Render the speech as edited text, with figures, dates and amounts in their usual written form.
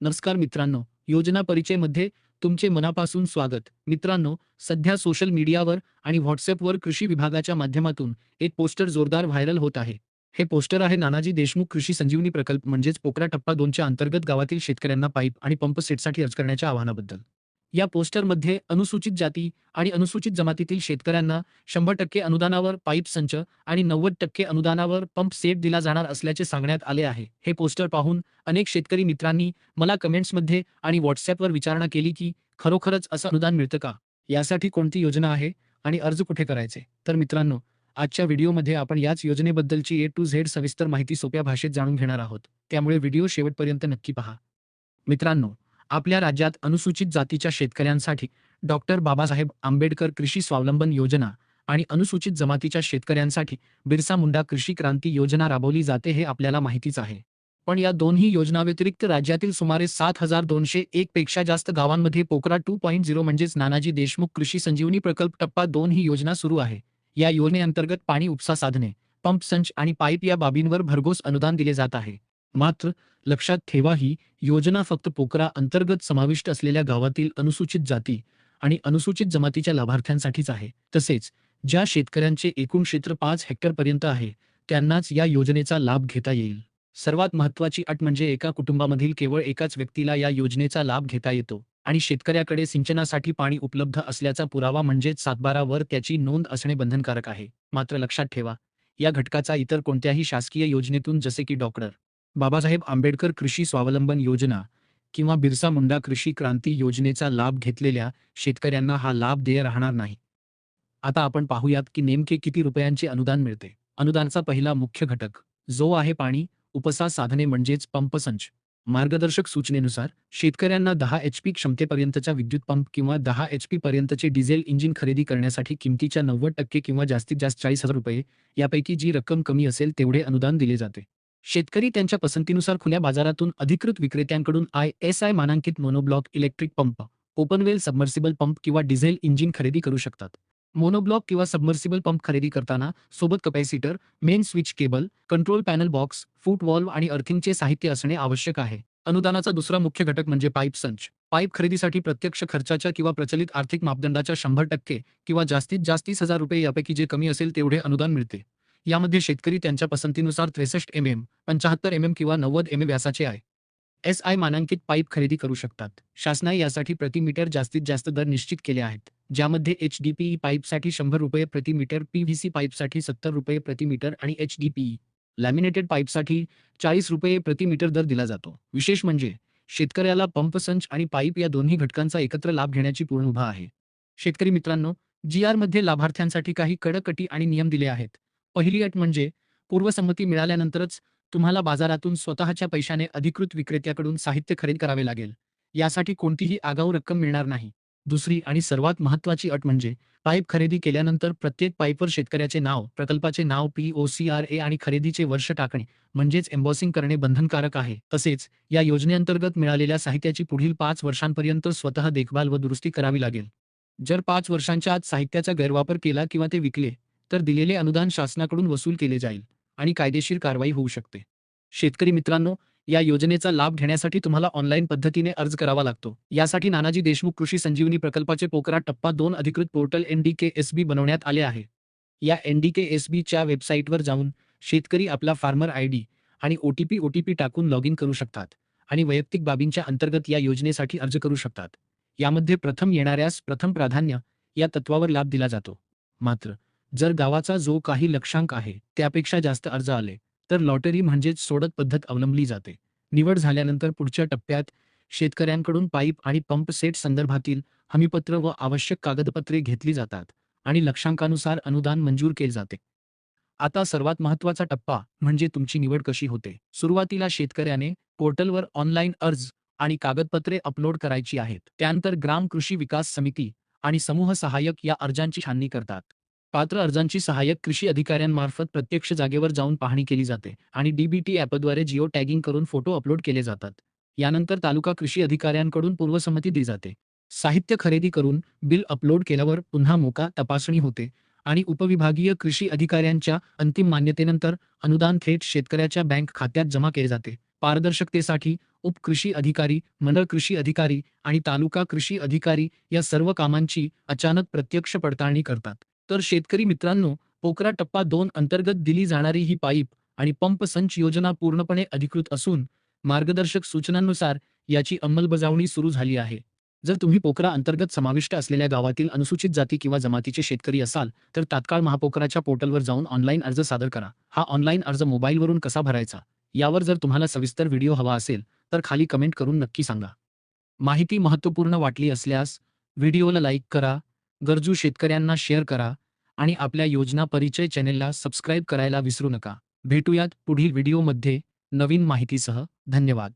नमस्कार मित्रांनो, योजना परिचयमध्ये तुमचे मनापासून स्वागत. मित्रांनो, सध्या सोशल मीडियावर आणि व्हॉट्सॲपवर कृषी विभागाच्या माध्यमातून एक पोस्टर जोरदार व्हायरल होत आहे. हे पोस्टर आहे नानाजी देशमुख कृषी संजीवनी प्रकल्प म्हणजेच पोकरा टप्पा 2च्या अंतर्गत गावातील शेतकऱ्यांना पाईप आणि पंप सेटसाठी अर्ज करण्याच्या आवाहनाबद्दल. या पोस्टरमध्ये अनुसूचित जाती आणि अनुसूचित जमातीतील शेतकऱ्यांना 100% अनुदानावर पाईप संच आणि 90% अनुदानावर पंप सेट दिला जाणार असल्याचे सांगण्यात आले आहे. हे पोस्टर पाहून अनेक शेतकरी मित्रांनी मला कमेंट्समध्ये आणि व्हॉट्सॲपवर विचारणा केली की खरोखरच असं अनुदान मिळतं का? यासाठी कोणती योजना आहे आणि अर्ज कुठे करायचे? तर मित्रांनो, आजच्या व्हिडिओमध्ये आपण याच योजनेबद्दलची ए टू झेड सविस्तर माहिती सोप्या भाषेत जाणून घेणार आहोत. त्यामुळे व्हिडिओ शेवटपर्यंत नक्की पहा. मित्रांनो, आपल्या राज्यात अनुसूचित जातीच्या शेतकऱ्यांसाठी डॉक्टर बाबासाहेब आंबेडकर कृषी स्वावलंबन योजना आणि अनुसूचित जमातीच्या शेतकऱ्यांसाठी बिरसा मुंडा कृषी क्रांती योजना राबवली जाते हे आपल्याला माहितीच आहे. पण या दोन्ही योजनांव्यतिरिक्त राज्यातील सुमारे 7,201 पेक्षा जास्त गावांमध्ये पोकरा 2.0 म्हणजेच नानाजी देशमुख कृषी संजीवनी प्रकल्प टप्पा 2 ही योजना सुरू आहे. या योजनेअंतर्गत पाणी उपसा साधने, पंप संच आणि पाईप या बाबींवर भरघोस अनुदान दिले जात आहे. मात्र लक्षात ठेवा, ही योजना फक्त पोकरा अंतर्गत समाविष्ट असलेल्या गावातील अनुसूचित जाती आणि अनुसूचित जमातीच्या लाभार्थ्यांसाठीच आहे. तसेच ज्या शेतकऱ्यांचे एकूण क्षेत्र 5 हेक्टरपर्यंत आहे त्यांनाच या योजनेचा लाभ घेता येईल. सर्वात महत्त्वाची अट म्हणजे एका कुटुंबामधील केवळ एकाच व्यक्तीला या योजनेचा लाभ घेता येतो आणि शेतकऱ्याकडे सिंचनासाठी पाणी उपलब्ध असल्याचा पुरावा म्हणजेच 7/12 वर त्याची नोंद असणे बंधनकारक आहे. मात्र लक्षात ठेवा, या घटकाचा इतर कोणत्याही शासकीय योजनेतून जसे की डॉक्टर बाबासाहेब आंबेडकर कृषी स्वावलंबन योजना किंवा बिरसा मुंडा कृषी क्रांती योजनेचा लाभ घेतलेल्या शेतकऱ्यांना हा लाभ देय राहणार नाही. आता आपण पाहूयात की नेमके किती रुपयांचे अनुदान मिळते. अनुदानाचा पहिला मुख्य घटक जो आहे पाणी उपसा साधने म्हणजेच पंप संच. मार्गदर्शक सूचनेनुसार शेतकऱ्यांना 10 HP क्षमतेपर्यंतचा विद्युत पंप किंवा 10 HP पर्यंतचे डिझेल इंजिन खरेदी करण्यासाठी किमतीच्या 90% किंवा जास्तीत जास्त 40,000 रुपये यापैकी जी रक्कम कमी असेल तेवढे अनुदान दिले जाते. शेतकरी त्यांच्या पसंतीनुसार खुल्या बाजारातून अधिकृत विक्रेत्यांकडून ISI मानांकित monoblock electric pump, openwell submersible pump किंवा डिझेल इंजिन खरेदी करू शकतात. मोनोब्लॉक किंवा सबमर्सिबल पंप खरेदी करताना सोबत capacitor, main switch cable, control panel box, foot valve आणि अर्थिंगचे साहित्य असणे आवश्यक आहे. अनुदानाचा दुसरा मुख्य घटक म्हणजे पाईप संच. पाईप खरेदीसाठी प्रत्यक्ष खर्चाच्या किंवा प्रचलित आर्थिक मापदंडाच्या 100% किंवा जास्तीत जास्त 30,000 रुपये यापैकी जे कमी असेल तेवढे अनुदान मिळते. यामध्ये शेतकरी त्यांच्या पसंतीनुसार 63 mm, 75 mm किंवा 90 mm व्यासाचे SI मानांकित पाईप खरेदी करू शकतात. शासनाने यासाठी प्रति मीटर जास्तीत जास्त दर निश्चित केले आहेत, ज्यामध्ये HDPE पाईपसाठी 100 रुपये प्रति मीटर, PVC पाईपसाठी 70 रुपये प्रति मीटर आणि HDPE लॅमिनेटेड पाईपसाठी 40 रुपये प्रति मीटर दर दिला जातो. विशेष म्हणजे शेतकऱ्याला पंप संच आणि पाईप या दोन्ही घटकांचा एकत्र लाभ घेण्याची पूर्ण मुभा आहे. शेतकरी मित्रांनो, GR मध्ये लाभार्थ्यांसाठी काही कडक अटी आणि नियम दिले आहेत. पहिली अट म्हणजे पूर्वसंमती मिळाल्यानंतरच तुम्हाला बाजारातून स्वतःच्या पैशाने अधिकृत विक्रेत्याकडून साहित्य खरेदी करावे लागेल. यासाठी कोणतीही आगाऊ रक्कम मिळणार नाही. दुसरी आणि सर्वात महत्त्वाची अट म्हणजे पाईप खरेदी केल्यानंतर प्रत्येक पाईपवर शेतकऱ्याचे नाव, प्रकल्पाचे नाव, POCRA आणि खरेदीचे वर्ष टाकणे म्हणजेच एम्बॉसिंग करणे बंधनकारक आहे. तसेच या योजनेअंतर्गत मिळालेल्या साहित्याची पुढील 5 वर्षांपर्यंत स्वतः देखभाल व दुरुस्ती करावी लागेल. जर 5 वर्षांच्या आत साहित्याचा गैरवापर केला किंवा ते विकले तर दिलेले अनुदान शासनाकडून वसूल केले जाईल आणि कायदेशीर कारवाई होऊ शकते. शेतकरी मित्रांनो, या योजनेचा लाभ घेण्यासाठी तुम्हाला ऑनलाईन पद्धतीने अर्ज करावा लागतो. यासाठी नानाजी देशमुख कृषी संजीवनी प्रकल्पाचे पोकरा टप्पा 2 अधिकृत पोर्टल NDKSB बनवण्यात आले आहे. या NDKSBच्या वेबसाईटवर जाऊन शेतकरी आपला फार्मर ID आणि OTP टाकून लॉग इन करू शकतात आणि वैयक्तिक बाबींच्या अंतर्गत या योजनेसाठी अर्ज करू शकतात. यामध्ये प्रथम येणाऱ्यास प्रथम प्राधान्य या तत्वावर लाभ दिला जातो. मात्र जर गावाचा जो काही लक्षांक आहे त्यापेक्षा जास्त अर्ज आले तर लॉटरी म्हणजेच सोडत पद्धत अवलंबली जाते. निवड झाल्यानंतर पुढच्या टप्प्यात शेतकऱ्यांकडून पाईप आणि पंप सेट संदर्भातील हमीपत्र व आवश्यक कागदपत्रे घेतली जातात आणि लक्षांकानुसार अनुदान मंजूर केले जाते. आता सर्वात महत्त्वाचा टप्पा म्हणजे तुमची निवड कशी होते. सुरुवातीला शेतकऱ्याने पोर्टलवर ऑनलाईन अर्ज आणि कागदपत्रे अपलोड करायची आहेत. त्यानंतर ग्राम कृषी विकास समिती आणि समूह सहाय्यक या अर्जांची छाननी करतात. पात्र अर्जांची सहाय्यक कृषी अधिकाऱ्यांमार्फत प्रत्यक्ष जागेवर जाऊन पाहणी केली जाते आणि DBT ॲपद्वारे जिओ टॅगिंग करून फोटो अपलोड केले जातात. यानंतर तालुका कृषी अधिकाऱ्यांकडून पूर्वसंमती दिली जाते. साहित्य खरेदी करून बिल अपलोड केल्यावर पुन्हा मोका तपासणी होते आणि उपविभागीय कृषी अधिकाऱ्यांच्या अंतिम मान्यतेनंतर अनुदान थेट शेतकऱ्याच्या बँक खात्यात जमा केले जाते. पारदर्शकतेसाठी उपकृषी अधिकारी, मंडळ कृषी अधिकारी आणि तालुका कृषी अधिकारी या सर्व कामांची अचानक प्रत्यक्ष पडताळणी करतात. तर शेतकरी मित्रांनो, पोकरा टप्पा 2 अंतर्गत दिली जाणारी ही पाईप आणि पंप संच योजना पूर्णपणे अधिकृत असून मार्गदर्शक सूचनांनुसार याची अंमलबजावणी सुरू झाली आहे. जर तुम्ही पोकरा अंतर्गत समाविष्ट असलेल्या गावातील अनुसूचित जाती किंवा जमातीचे शेतकरी असाल, तर तात्काळ महापोकराच्या पोर्टलवर जाऊन ऑनलाईन अर्ज सादर करा. हा ऑनलाईन अर्ज मोबाईलवरून कसा भरायचा, यावर जर तुम्हाला सविस्तर व्हिडिओ हवा असेल, तर खाली कमेंट करून नक्की सांगा. माहिती महत्त्वपूर्ण वाटली असल्यास व्हिडिओला लाईक करा, गरजू शेतकऱ्यांना शेअर करा आणि आपल्या योजना परिचय चॅनेलला सबस्क्राईब करायला विसरू नका. भेटूयात पुढील व्हिडिओमध्ये नवीन माहितीसह. धन्यवाद.